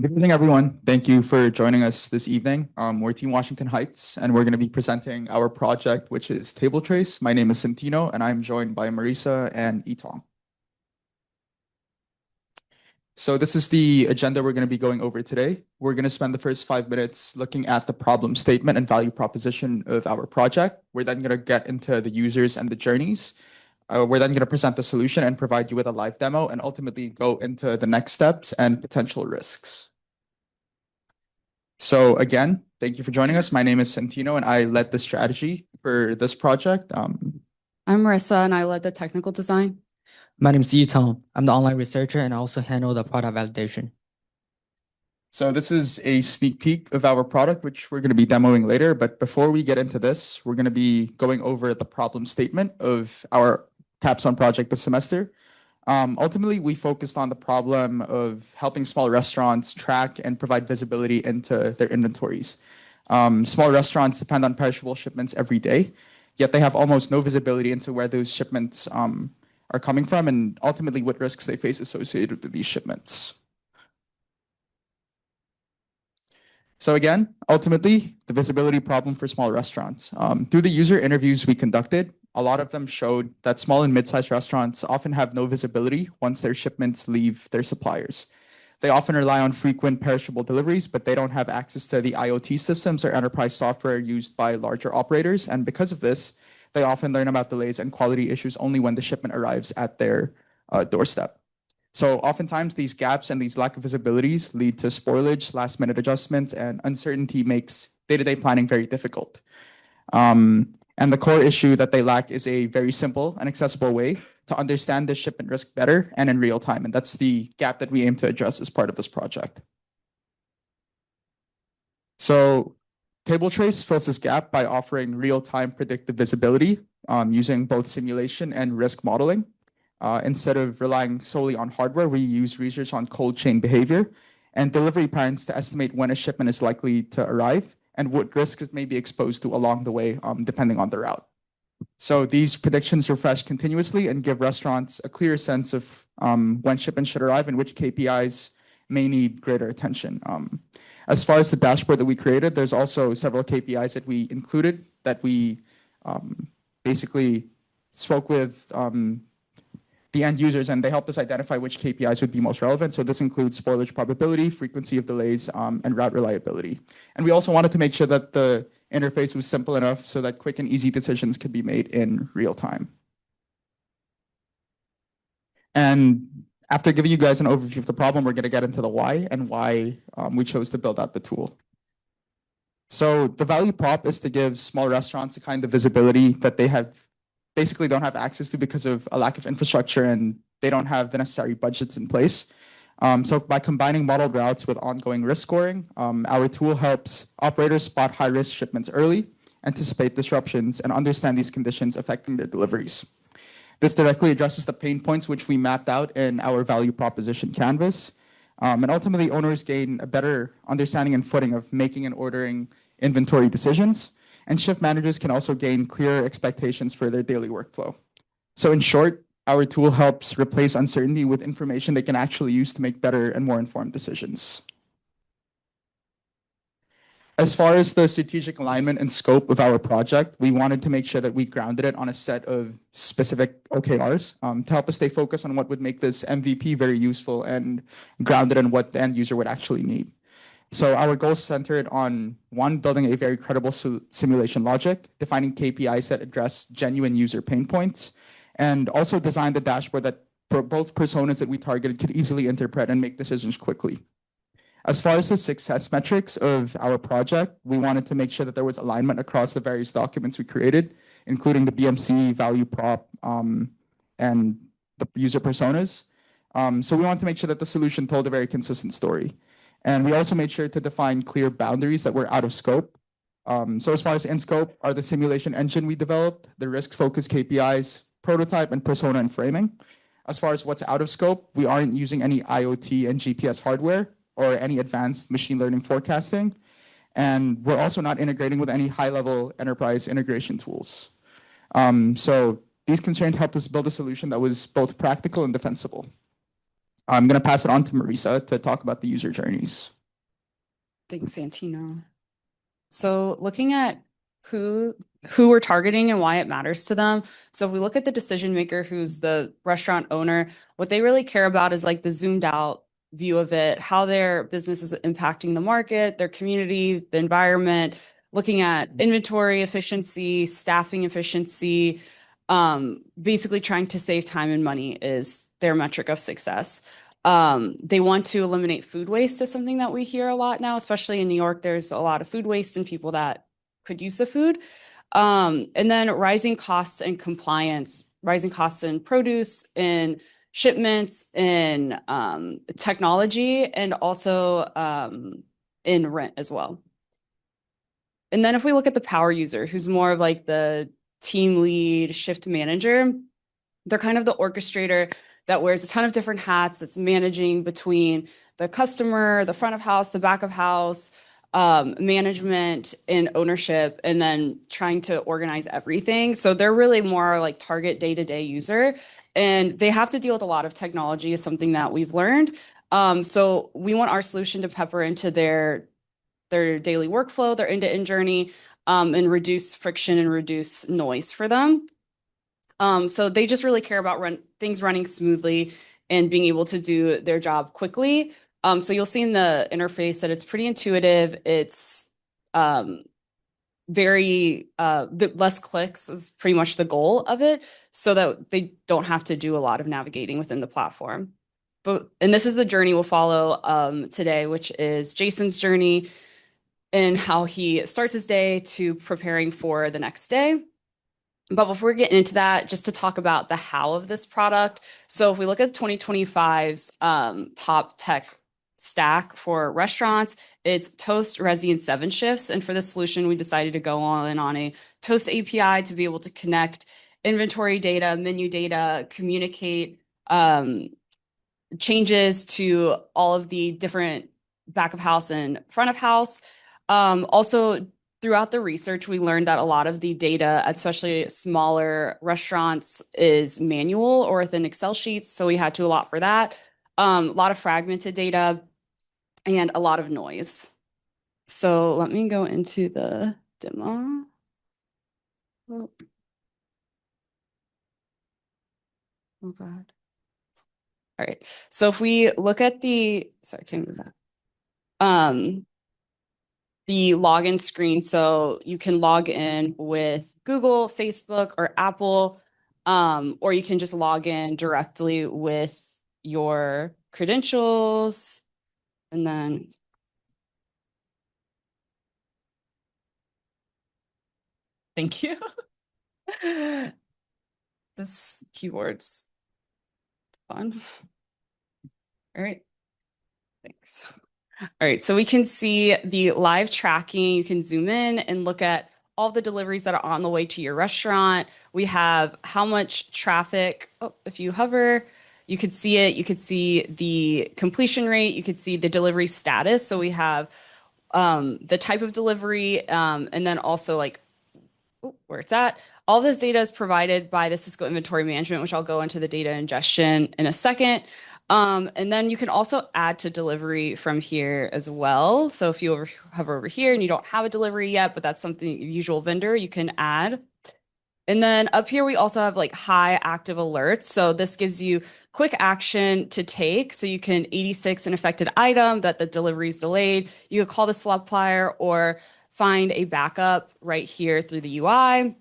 Good evening, everyone. Thank you for joining us this evening. We're Team Washington Heights, and we're going to be presenting our project, which is Table Trace. My name is Santino, and I'm joined by Marisa and Itong. So this is the agenda we're going to be going over today. We're going to spend the first 5 minutes looking at the problem statement and value proposition of our project. We're then going to get into the users and the journeys. We're then going to present the solution and provide you with a live demo, and ultimately go into the next steps and potential risks. So again, thank you for joining us. My name is Santino, and I led the strategy for this project. I'm Marissa, and I led the technical design. My name is Yitong. I'm the online researcher and I also handle the product validation. So this is a sneak peek of our product, which we're going to be demoing later. But before we get into this, we're going to be going over the problem statement of our capstone project this semester. Ultimately, we focused on the problem of helping small restaurants track and provide visibility into their inventories. Small restaurants depend on perishable shipments every day, yet they have almost no visibility into where those shipments are coming from and ultimately what risks they face associated with these shipments. So again, ultimately, the visibility problem for small restaurants. Through the user interviews we conducted, a lot of them showed that small and mid-sized restaurants often have no visibility once their shipments leave their suppliers. They often rely on frequent perishable deliveries, but they don't have access to the IoT systems or enterprise software used by larger operators. And because of this, they often learn about delays and quality issues only when the shipment arrives at their doorstep. So oftentimes these gaps and these lack of visibilities lead to spoilage, last-minute adjustments, and uncertainty makes day-to-day planning very difficult. And the core issue that they lack is a very simple and accessible way to understand the shipment risk better and in real time. And that's the gap that we aim to address as part of this project. So Table Trace fills this gap by offering real-time predictive visibility using both simulation and risk modeling. Instead of relying solely on hardware, we use research on cold chain behavior and delivery patterns to estimate when a shipment is likely to arrive and what risks it may be exposed to along the way, depending on the route. So these predictions refresh continuously and give restaurants a clear sense of when shipments should arrive and which KPIs may need greater attention. As far as the dashboard that we created, there's also several KPIs that we included that we basically spoke with the end users, and they helped us identify which KPIs would be most relevant. So this includes spoilage probability, frequency of delays, and route reliability. And we also wanted to make sure that the interface was simple enough so that quick and easy decisions could be made in real time. And after giving you guys an overview of the problem, we're going to get into the why and why we chose to build out the tool. So the value prop is to give small restaurants a kind of visibility that they basically don't have access to because of a lack of infrastructure and they don't have the necessary budgets in place. So by combining modeled routes with ongoing risk scoring, our tool helps operators spot high-risk shipments early, anticipate disruptions, and understand these conditions affecting their deliveries. This directly addresses the pain points which we mapped out in our value proposition canvas. And ultimately, owners gain a better understanding and footing of making and ordering inventory decisions. And shift managers can also gain clearer expectations for their daily workflow. So in short, our tool helps replace uncertainty with information they can actually use to make better and more informed decisions. As far as the strategic alignment and scope of our project, we wanted to make sure that we grounded it on a set of specific OKRs to help us stay focused on what would make this MVP very useful and grounded in what the end user would actually need. So our goals centered on, one, building a very credible simulation logic, defining KPIs that address genuine user pain points, and also design the dashboard that both personas that we targeted could easily interpret and make decisions quickly. As far as the success metrics of our project, we wanted to make sure that there was alignment across the various documents we created, including the BMC, value prop, and the user personas. So we wanted to make sure that the solution told a very consistent story. And we also made sure to define clear boundaries that were out of scope. So as far as in scope are the simulation engine we developed, the risk-focused KPIs, prototype, and persona and framing. As far as what's out of scope, we aren't using any IoT and GPS hardware or any advanced machine learning forecasting. And we're also not integrating with any high-level enterprise integration tools. So these constraints helped us build a solution that was both practical and defensible. I'm going to pass it on to Marisa to talk about the user journeys. Thanks, Santino. So looking at who we're targeting and why it matters to them. So if we look at the decision maker who's the restaurant owner, what they really care about is like the zoomed out view of it, how their business is impacting the market, their community, the environment, looking at inventory efficiency, staffing efficiency, basically trying to save time and money is their metric of success. They want to eliminate food waste is something that we hear a lot now, especially in New York. There's a lot of food waste and people that could use the food. And then rising costs and compliance, rising costs in produce, in shipments, in technology, and also in rent as well. And then if we look at the power user, who's more of like the team lead, shift manager, they're kind of the orchestrator that wears a ton of different hats, that's managing between the customer, the front of house, the back of house, management and ownership, and then trying to organize everything. So they're really more like target day-to-day user, and they have to deal with a lot of technology is something that we've learned. So we want our solution to pepper into their daily workflow, their end-to-end journey, and reduce friction and reduce noise for them. So they just really care about things running smoothly and being able to do their job quickly. So you'll see in the interface that it's pretty intuitive. It's very less clicks is pretty much the goal of it, so that they don't have to do a lot of navigating within the platform. And this is the journey we'll follow today, which is Jason's journey and how he starts his day to preparing for the next day. But before we get into that, just to talk about the how of this product. So if we look at 2025's top tech stack for restaurants, it's Toast, Resi, and 7 Shifts. And for this solution, we decided to go on a Toast API to be able to connect inventory data, menu data, communicate changes to all of the different back of house and front of house. Also, throughout the research, we learned that a lot of the data, especially smaller restaurants, is manual or within Excel sheets. So we had to allot for that. A lot of fragmented data and a lot of noise. So let me go into the demo. Oh, oh God. All right. So if we look at sorry, can you move that? The login screen. So you can log in with Google, Facebook, or Apple, or you can just log in directly with your credentials. And then, thank you. This keyboard's fun. All right. Thanks. All right, so we can see the live tracking. You can zoom in and look at all the deliveries that are on the way to your restaurant. We have how much traffic. Oh, if you hover, you could see it. You could see the completion rate. You could see the delivery status. So we have the type of delivery, and then also like where it's at. All this data is provided by the Cisco Inventory Management, which I'll go into the data ingestion in a second. And then you can also add to delivery from here as well. So if you hover over here and you don't have a delivery yet, but that's something your usual vendor, you can add. And then up here, we also have like high active alerts. So this gives you quick action to take. So you can 86 an affected item that the delivery is delayed. You could call the supplier or find a backup right here through the UI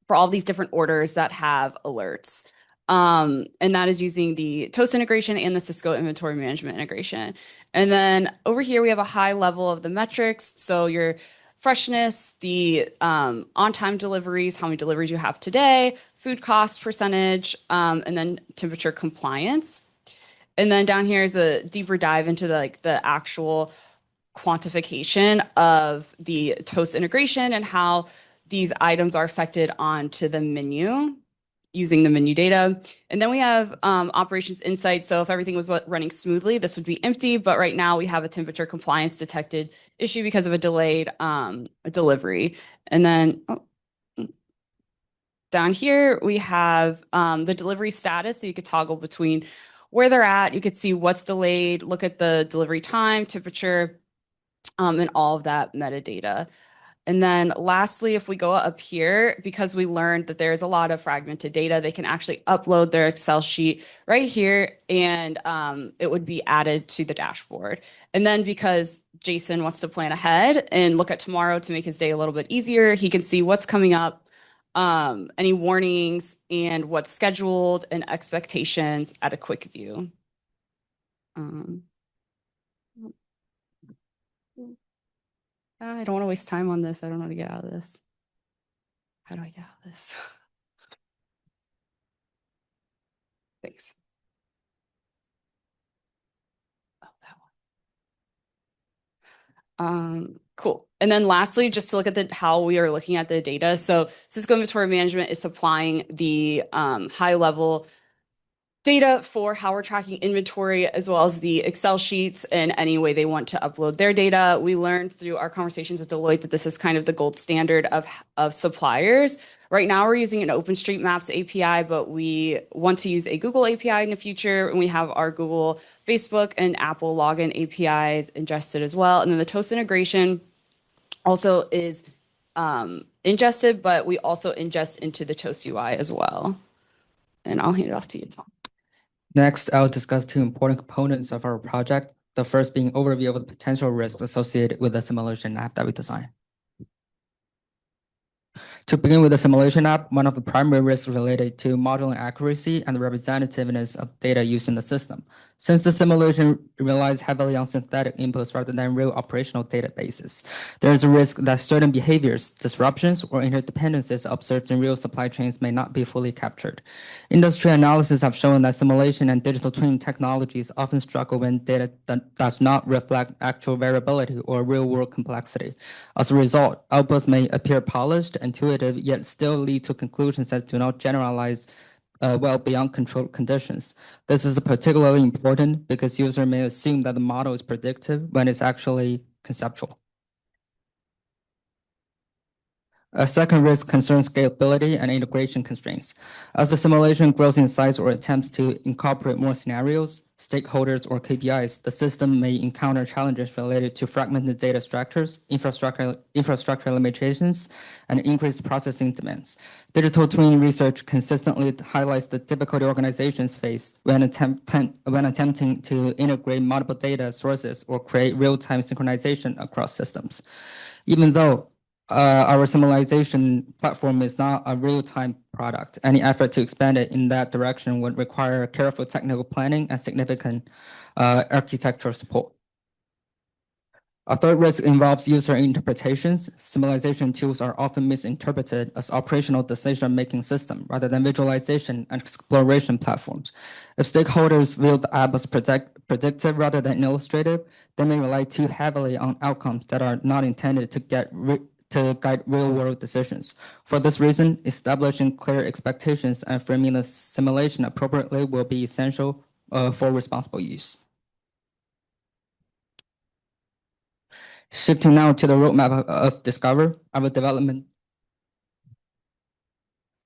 for all these different orders that have alerts. And that is using the Toast integration and the Cisco inventory management integration. And then over here, we have a high level of the metrics. So your freshness, the on-time deliveries, how many deliveries you have today, food cost percentage, and then temperature compliance. And then down here is a deeper dive into the actual quantification of the Toast integration and how these items are affected onto the menu using the menu data. And then we have operations insights. So if everything was running smoothly, this would be empty. But right now we have a temperature compliance detected issue because of a delayed delivery. And then down here we have the delivery status. So you could toggle between where they're at. You could see what's delayed, look at the delivery time, temperature, and all of that metadata. And then lastly, if we go up here, because we learned that there's a lot of fragmented data, they can actually upload their Excel sheet right here, and it would be added to the dashboard. And then because Jason wants to plan ahead and look at tomorrow to make his day a little bit easier, he can see what's coming up, any warnings, and what's scheduled and expectations at a quick view. I don't want to waste time on this. I don't know how to get out of this. How do I get out of this? Thanks. Oh, that one. Cool. And then lastly, just to look at how we are looking at the data. So Cisco Inventory Management is supplying the high level data for how we're tracking inventory, as well as the Excel sheets and any way they want to upload their data. We learned through our conversations with Deloitte that this is kind of the gold standard of suppliers. Right now, we're using an OpenStreetMaps API, but we want to use a Google API in the future. And we have our Google, Facebook, and Apple login APIs ingested as well. And then the Toast integration also is ingested, but we also ingest into the Toast UI as well. And I'll hand it off to you, Tom. Next, I'll discuss two important components of our project. The first being overview of the potential risks associated with the simulation app that we designed. To begin with the simulation app, one of the primary risks related to modeling accuracy and the representativeness of data used in the system. Since the simulation relies heavily on synthetic inputs rather than real operational databases, there is a risk that certain behaviors, disruptions, or interdependencies observed in real supply chains may not be fully captured. Industry analysis have shown that simulation and digital twin technologies often struggle when data does not reflect actual variability or real-world complexity. As a result, outputs may appear polished, intuitive, yet still lead to conclusions that do not generalize well beyond controlled conditions. This is particularly important because users may assume that the model is predictive when it's actually conceptual. A second risk concerns scalability and integration constraints. As the simulation grows in size or attempts to incorporate more scenarios, stakeholders, or KPIs, the system may encounter challenges related to fragmented data structures, infrastructure limitations, and increased processing demands. Digital twin research consistently highlights the difficulty organizations face when attempting to integrate multiple data sources or create real-time synchronization across systems. Even though our simulation platform is not a real-time product, any effort to expand it in that direction would require careful technical planning and significant architectural support. A third risk involves user interpretations. Simulation tools are often misinterpreted as operational decision-making systems rather than visualization and exploration platforms. If stakeholders view the app as predictive rather than illustrative, they may rely too heavily on outcomes that are not intended to guide real-world decisions. For this reason, establishing clear expectations and framing the simulation appropriately will be essential for responsible use. Shifting now to the roadmap of Discover, our development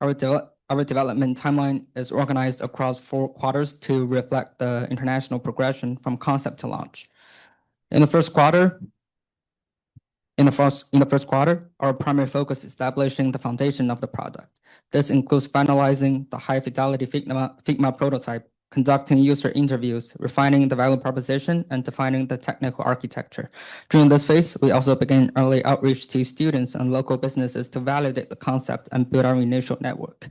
timeline is organized across 4 quarters to reflect the international progression from concept to launch. In the first quarter, our primary focus is establishing the foundation of the product. This includes finalizing the high-fidelity Figma prototype, conducting user interviews, refining the value proposition, and defining the technical architecture. During this phase, we also begin early outreach to students and local businesses to validate the concept and build our initial network.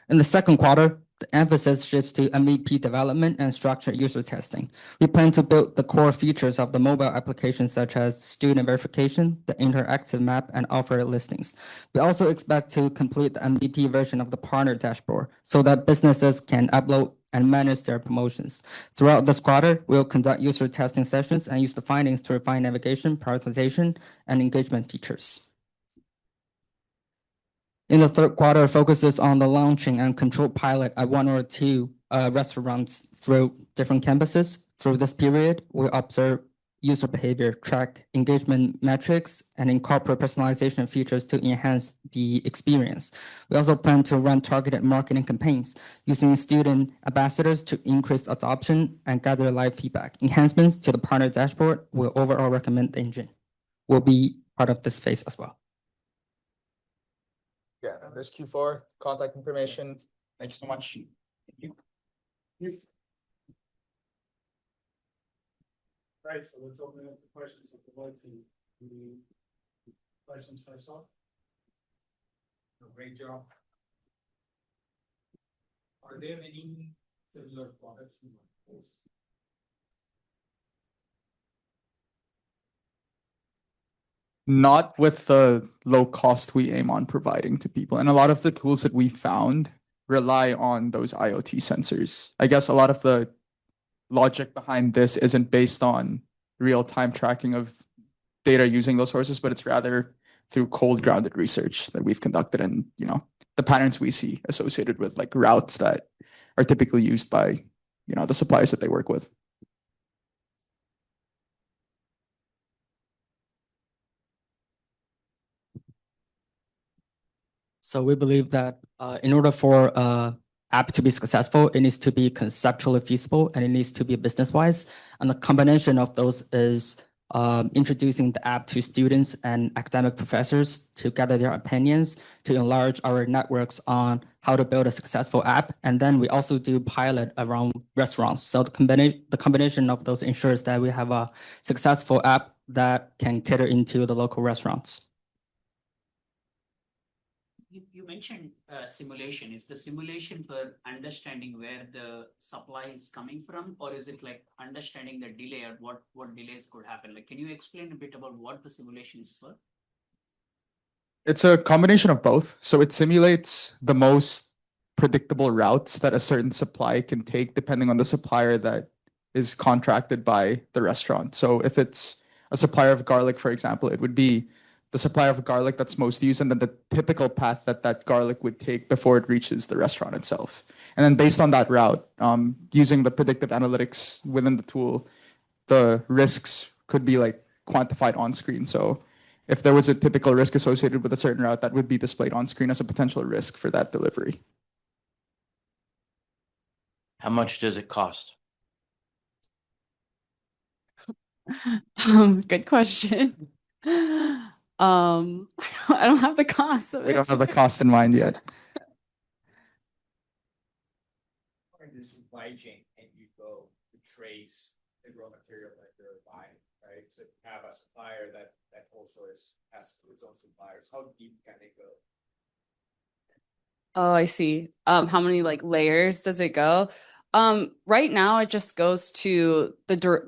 In the second quarter, the emphasis shifts to MVP development and structured user testing. We plan to build the core features of the mobile applications such as student verification, the interactive map, and offer listings. We also expect to complete the MVP version of the partner dashboard so that businesses can upload and manage their promotions. Throughout this quarter, we'll conduct user testing sessions and use the findings to refine navigation, prioritization, and engagement features. In the third quarter, focuses on the launching and controlled pilot at 1 or 2 restaurants through different campuses. Through this period, we observe user behavior, track engagement metrics, and incorporate personalization features to enhance the experience. We also plan to run targeted marketing campaigns using student ambassadors to increase adoption and gather live feedback. Enhancements to the partner dashboard will overall recommend engine will be part of this phase as well. Yeah, there's Q4, contact information. Thank you so much. Thank you. Right, so let's open up the questions of the board team. Any questions first off? Great job. Are there any similar products in the marketplace? Not with the low cost we aim on providing to people. And a lot of the tools that we found rely on those IoT sensors. I guess a lot of the logic behind this isn't based on real-time tracking of data using those sources, but it's rather through cold grounded research that we've conducted and, you know, the patterns we see associated with like routes that are typically used by, you know, the suppliers that they work with. So we believe that in order for app to be successful, it needs to be conceptually feasible and it needs to be business-wise. And the combination of those is introducing the app to students and academic professors to gather their opinions, to enlarge our networks on how to build a successful app. And then we also do pilot around restaurants. So the combination of those ensures that we have a successful app that can cater into the local restaurants. You mentioned simulation. Is the simulation for understanding where the supply is coming from, or is it like understanding the delay or what delays could happen? Like, can you explain a bit about what the simulation is for? It's a combination of both. So it simulates the most predictable routes that a certain supply can take depending on the supplier that is contracted by the restaurant. So if it's a supplier of garlic, for example, it would be the supplier of garlic that's most used and then the typical path that that garlic would take before it reaches the restaurant itself. And then based on that route, using the predictive analytics within the tool, the risks could be like quantified on screen. So if there was a typical risk associated with a certain route, that would be displayed on screen as a potential risk for that delivery. How much does it cost? Good question. I don't have the cost of it. We don't have the cost in mind yet. In the supply chain, and you go to trace the raw material that they're buying, right? So you have a supplier that also has its own suppliers. How deep can they go? Oh, I see. How many like layers does it go? Right now it just goes to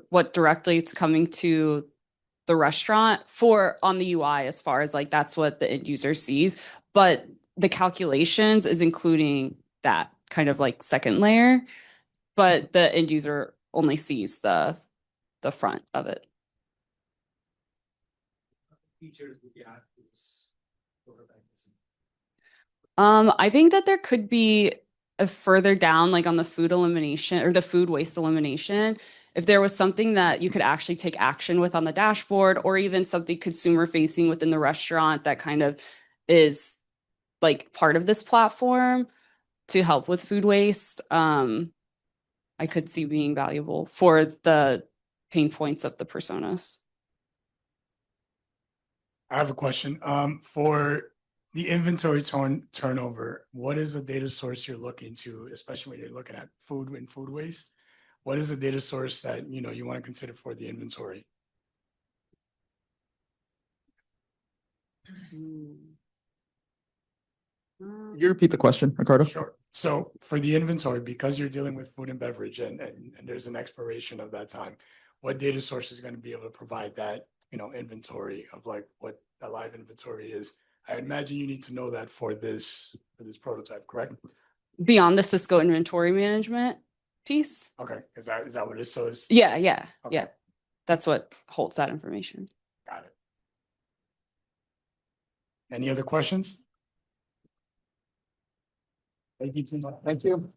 what directly it's coming to the restaurant for on the UI as far as like that's what the end user sees. But the calculations is including that kind of like second layer, but the end user only sees the front of it. Features would be added to this. I think that there could be a further down, like on the food elimination or the food waste elimination, if there was something that you could actually take action with on the dashboard, or even something consumer facing within the restaurant that kind of is like part of this platform to help with food waste, I could see being valuable for the pain points of the personas. I have a question. For the inventory turnover, what is the data source you're looking to, especially when you're looking at food and food waste? What is the data source that you want to consider for the inventory? You repeat the question, Ricardo? Sure. So for the inventory, because you're dealing with food and beverage and there's an expiration of that time, what data source is going to be able to provide that, inventory of like what a live inventory is? I imagine you need to know that for this prototype, correct? Beyond the Cisco inventory management piece? Okay. Is that what it is? So it's Yeah. Okay. Yeah. That's what holds that information. Got it. Any other questions? Thank you, Tim. Thank you.